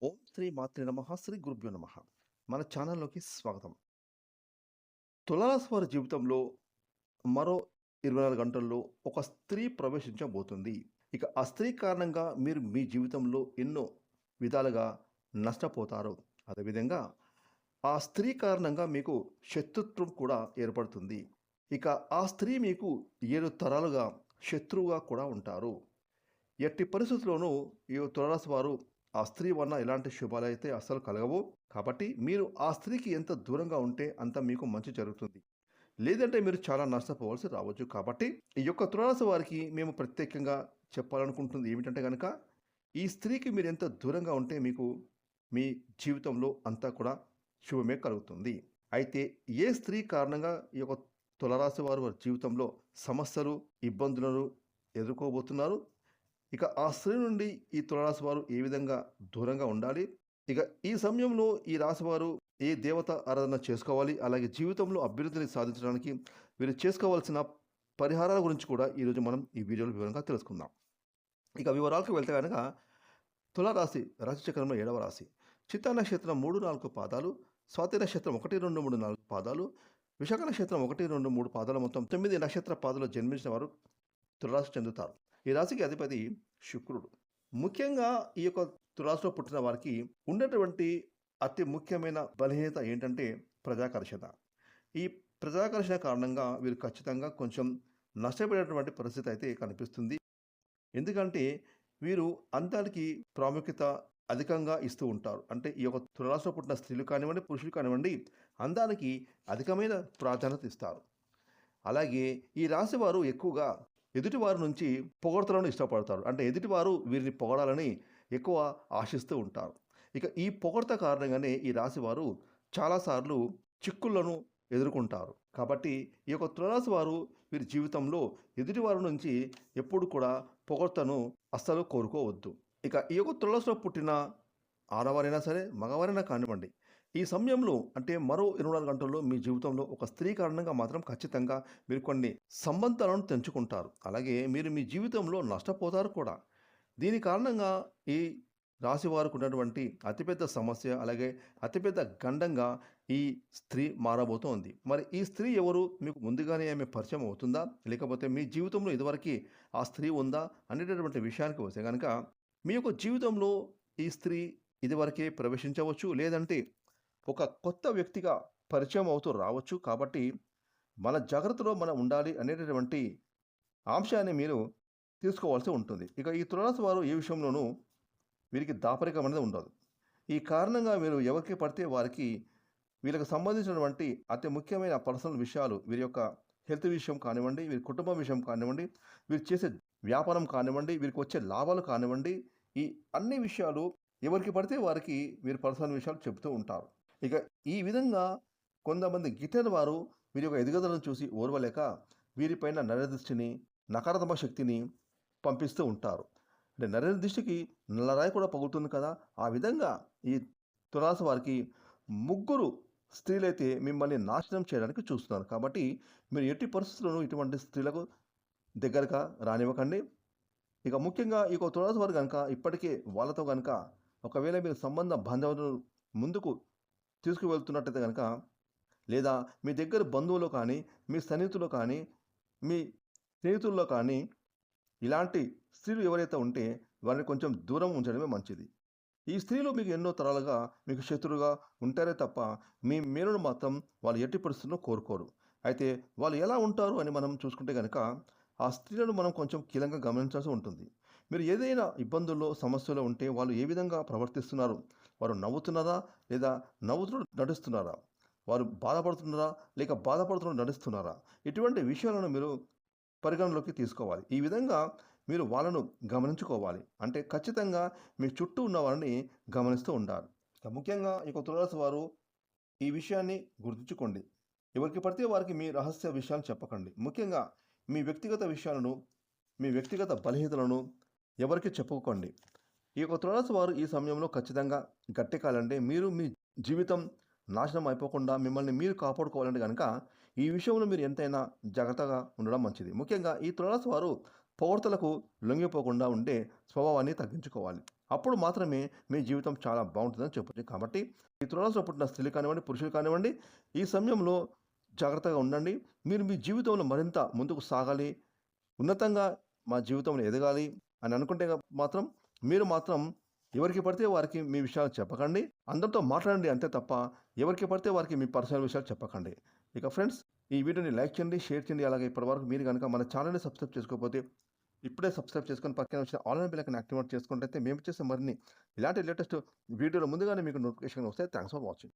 ఓం శ్రీ మాత్రే నమః శ్రీ గురుభ్యో నమః. మన ఛానల్‌లోకి స్వాగతం. తులారాశి వారి జీవితంలో మరో 24 గంటల్లో ఒక స్త్రీ ప్రవేశించబోతుంది. ఇక ఆ స్త్రీ కారణంగా మీరు మీ జీవితంలో ఎన్నో విధాలుగా నష్టపోతారు. అదేవిధంగా ఆ స్త్రీ కారణంగా మీకు శత్రుత్వం కూడా ఏర్పడుతుంది. ఇక ఆ స్త్రీ మీకు 7 తరాలుగా శత్రువుగా కూడా ఉంటారు. ఎట్టి పరిస్థితుల్లోనూ ఈ తులారాశి వారు ఆ స్త్రీ వలన ఎలాంటి శుభాలైతే అస్సలు కలగవు. కాబట్టి మీరు ఆ స్త్రీకి ఎంత దూరంగా ఉంటే అంత మీకు మంచి జరుగుతుంది. లేదంటే మీరు చాలా నష్టపోవాల్సి రావచ్చు. కాబట్టి ఈ యొక్క తులారాశి వారికి మేము ప్రత్యేకంగా చెప్పాలనుకుంటుంది ఏమిటంటే గనక, ఈ స్త్రీకి మీరు ఎంత దూరంగా ఉంటే మీకు మీ జీవితంలో అంతా కూడా శుభమే కలుగుతుంది. అయితే ఏ స్త్రీ కారణంగా ఈ యొక్క తులారాశి వారి జీవితంలో సమస్యలు, ఇబ్బందులను ఎదుర్కోబోతున్నారు? ఇక ఆ స్త్రీ నుండి ఈ తులారాశి వారు ఏ విధంగా దూరంగా ఉండాలి? ఇక ఈ సమయంలో ఈ రాశివారు ఏ దేవత ఆరాధన చేసుకోవాలి? అలాగే జీవితంలో అభ్యున్నతిని సాధించడానికి వీరు చేసుకోవాల్సిన పరిహారాల గురించి కూడా ఈరోజు మనం ఈ వీడియోలో వివరంగా తెలుసుకుందాం. ఇక వివరాలకు వెళ్తే గనక తులారాశి రాశిచక్రంలో 7వ రాశి. చిత్తా నక్షత్రం 3, 4 పాదాలు, స్వాతి నక్షత్రం 1, 2, 3, 4 పాదాలు, విశాఖ నక్షత్రం 1, 2, 3 పాదాలు మొత్తం 9 నక్షత్ర పాదాల్లో జన్మించిన వారు తులారాశి చెందుతారు. ఈ రాశికి అధిపతి శుక్రుడు. ముఖ్యంగా ఈ యొక్క తులారాశిలో పుట్టిన వారికి ఉన్నటువంటి అతి ముఖ్యమైన బలహీనత ఏంటంటే ప్రజాకర్షణ. ఈ ప్రజాకర్షణ కారణంగా వీరు ఖచ్చితంగా కొంచెం నష్టపోయేటువంటి పరిస్థితి అయితే కనిపిస్తుంది. ఎందుకంటే వీరు అందానికి ప్రాముఖ్యత అధికంగా ఇస్తూ ఉంటారు. అంటే ఈ యొక్క తులారాశిలో పుట్టిన స్త్రీలు కానివ్వండి, పురుషులు కానివ్వండి, అందానికి అధికమైన ప్రాధాన్యత ఇస్తారు. అలాగే ఈ రాశివారు ఎక్కువగా ఎదుటివారి నుంచి పొగడ్తలను ఇష్టపడతారు. అంటే ఎదుటివారు వీరిని పొగడాలని ఎక్కువ ఆశిస్తూ ఉంటారు. ఇక ఈ పొగడ్త కారణంగానే ఈ రాశివారు చాలాసార్లు చిక్కులను ఎదుర్కొంటారు. కాబట్టి ఈ యొక్క తులారాశి వారు వీరి జీవితంలో ఎదుటివారి నుంచి ఎప్పుడు కూడా పొగడ్తను అస్సలు కోరుకోవద్దు. ఇక ఈ యొక్క తులారాశిలో పుట్టిన ఆడవారైనా సరే, మగవారైనా కానివ్వండి, ఈ సమయంలో అంటే మరో 24 గంటల్లో మీ జీవితంలో ఒక స్త్రీ కారణంగా మాత్రం ఖచ్చితంగా మీరు కొన్ని సంబంధాలను తెంచుకుంటారు. అలాగే మీరు మీ జీవితంలో నష్టపోతారు కూడా. దీని కారణంగా ఈ రాశి వారికి ఉన్నటువంటి అతిపెద్ద సమస్య, అలాగే అతిపెద్ద గండంగా ఈ స్త్రీ మారబోతోంది. మరి ఈ స్త్రీ ఎవరు? మీకు ముందుగానే ఆమె పరిచయం అవుతుందా? లేకపోతే మీ జీవితంలో ఇదివరకి ఆ స్త్రీ ఉందా? అనేటటువంటి విషయానికి వస్తే గనక, మీ యొక్క జీవితంలో ఈ స్త్రీ ఇదివరకే ప్రవేశించవచ్చు. లేదంటే ఒక కొత్త వ్యక్తిగా పరిచయం అవుతూ రావచ్చు. కాబట్టి మన జాగ్రత్తలో మనం ఉండాలి అనేటటువంటి అంశాన్ని మీరు తీసుకోవాల్సి ఉంటుంది. ఇక ఈ తులారాశి వారు ఏ విషయంలోనూ వీరికి దాపరికం అనేది ఉండదు. ఈ కారణంగా మీరు ఎవరికి పడితే వారికి వీళ్ళకి సంబంధించినటువంటి అతి ముఖ్యమైన పర్సనల్ విషయాలు, వీరి యొక్క హెల్త్ విషయం కానివ్వండి, వీరి కుటుంబం విషయం కానివ్వండి, వీరు చేసే వ్యాపారం కానివ్వండి, వీరికి వచ్చే లాభాలు కానివ్వండి, ఈ అన్ని విషయాలు ఎవరికి పడితే వారికి వీరి పర్సనల్ విషయాలు చెబుతూ ఉంటారు. ఇక ఈ విధంగా కొంతమంది గిట్టని వారు వీరి యొక్క ఎదుగుదలను చూసి ఓర్వలేక వీరిపైన నరదృష్టిని, నకారాత్మక శక్తిని పంపిస్తూ ఉంటారు. అంటే నరుని దృష్టికి నల్లరాయి కూడా పగులుతుంది కదా! ఆ విధంగా ఈ తులారాశి వారికి ముగ్గురు స్త్రీలైతే మిమ్మల్ని నాశనం చేయడానికి చూస్తున్నారు. కాబట్టి మీరు ఎట్టి పరిస్థితుల్లోనూ ఇటువంటి స్త్రీలకు దగ్గరగా రానివ్వకండి. ఇక ముఖ్యంగా ఈ యొక్క తులారాశి వారు గనక ఇప్పటికే వాళ్ళతో గనక ఒకవేళ మీరు సంబంధ బాంధవ్యాలను ముందుకు తీసుకువెళ్తున్నట్టయితే గనక, లేదా మీ దగ్గర బంధువులో కానీ, మీ సన్నిహితులో కానీ, మీ స్నేహితుల్లో కానీ ఇలాంటి స్త్రీలు ఎవరైతే ఉంటే వారిని కొంచెం దూరం ఉంచడమే మంచిది. ఈ స్త్రీలు మీకు ఎన్నో తరాలుగా మీకు శత్రువుగా ఉంటారే తప్ప మీ మేలును మాత్రం వాళ్ళు ఎట్టి పరిస్థితుల్లో కోరుకోరు. అయితే వాళ్ళు ఎలా ఉంటారు అని మనం చూసుకుంటే గనక ఆ స్త్రీలను మనం కొంచెం కీలకంగా గమనించాల్సి ఉంటుంది. మీరు ఏదైనా ఇబ్బందుల్లో, సమస్యలో ఉంటే వాళ్ళు ఏ విధంగా ప్రవర్తిస్తున్నారు? వారు నవ్వుతున్నారా? లేదా నవ్వుతూ నడుస్తున్నారా? వారు బాధపడుతున్నారా? లేక బాధపడుతూ నడుస్తున్నారా? ఇటువంటి విషయాలను మీరు పరిగణలోకి తీసుకోవాలి. ఈ విధంగా మీరు వాళ్ళను గమనించుకోవాలి. అంటే ఖచ్చితంగా మీ చుట్టూ ఉన్న వారిని గమనిస్తూ ఉండాలి. ముఖ్యంగా ఈ యొక్క తులారాశి వారు ఈ విషయాన్ని గుర్తుంచుకోండి. ఎవరికి పడితే వారికి మీ రహస్య విషయాలు చెప్పకండి. ముఖ్యంగా మీ వ్యక్తిగత విషయాలను, మీ వ్యక్తిగత బలహీనతలను ఎవరికీ చెప్పుకోకండి. ఈ యొక్క తులారాశి వారు ఈ సమయంలో ఖచ్చితంగా గట్టెక్కాలంటే మీరు మీ జీవితం నాశనం అయిపోకుండా మిమ్మల్ని మీరు కాపాడుకోవాలంటే గనక ఈ విషయంలో మీరు ఎంతైనా జాగ్రత్తగా ఉండడం మంచిది. ముఖ్యంగా ఈ తులారాశి వారు పొగడ్తలకు లొంగిపోకుండా ఉండే స్వభావాన్ని తగ్గించుకోవాలి. అప్పుడు మాత్రమే మీ జీవితం చాలా బాగుంటుందని చెప్పొచ్చు. కాబట్టి ఈ తులారాశిలో పుట్టిన స్త్రీలు కానివ్వండి, పురుషులు కానివ్వండి, ఈ సమయంలో జాగ్రత్తగా ఉండండి. మీరు మీ జీవితంలో మరింత ముందుకు సాగాలి, ఉన్నతంగా మా జీవితంలో ఎదగాలి అని అనుకుంటే మాత్రం మీరు మాత్రం ఎవరికి పడితే వారికి మీ విషయాలు చెప్పకండి. అందరితో మాట్లాడండి అంతే తప్ప ఎవరికి పడితే వారికి మీ పర్సనల్ విషయాలు చెప్పకండి. ఇక ఫ్రెండ్స్, ఈ వీడియోని లైక్ చేయండి, షేర్ చేయండి. అలాగే ఇప్పటివరకు మీరు గనుక మన ఛానల్‌ని సబ్స్క్రైబ్ చేసుకోకపోతే ఇప్పుడే సబ్స్క్రైబ్ చేసుకొని పక్కనే వచ్చిన ఆల్ బెల్ ఐకాన్ యాక్టివేట్ చేసుకున్నట్లయితే మేము చేసే మరిన్ని ఇలాంటి లేటెస్ట్ వీడియోలు ముందుగానే మీకు నోటిఫికేషన్ వస్తాయి. Thanks for watching.